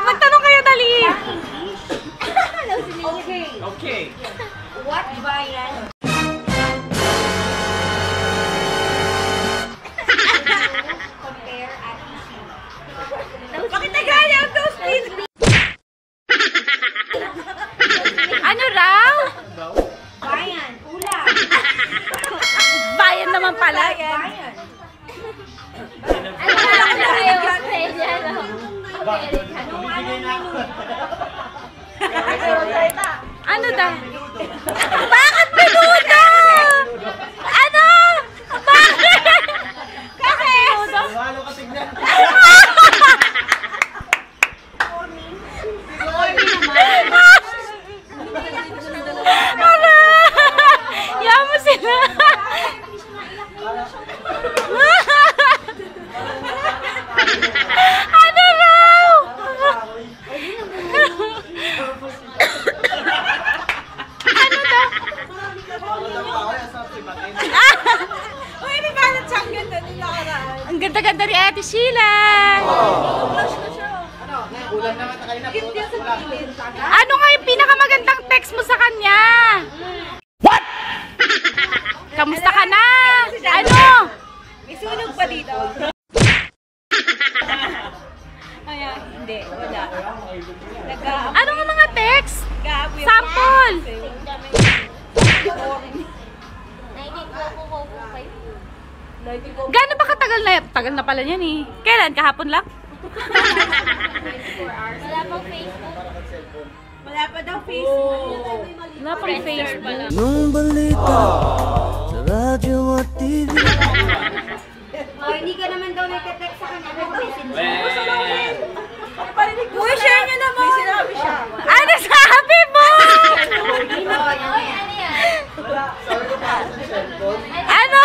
Magtanong kayo, dali. Okay. Okay. What bayan? Compare at easy. Bakit nagaya ang those things? Ano raw? Bayan. Ulam. Bayan naman pala. Bayan. Ano daw? Bakit minuto? Ano? Bakit? Kasi... Halo ka tignan. Para! Yaman sila! Ano raw? Ano daw? Uy, may balat siyang ganda nila karaan. Ang ganda-ganda ni Ate Sheila! Blush na siya. Ulan naman sa kanina. Cute yan sa gilid. Ano nga yung pinakamagandang text mo sa kanya? What? Kamusta ka na? Ano? May sunog pa dito. Ayan, hindi, wala. Ano nga mga text? Nag-aapoy ako. Sample! Gano'n ba katagal na? Tagal na pala yan eh. Kailan? Kahapon lang? Wala pa daw Facebook. Wala pang Facebook. Nung balita sa radyo at TV. Oh, hindi ka naman daw nagka-text sa kanya. Nag-message. Uy, share nyo naman! May sinabi siya. Ano sabi mo? Ano?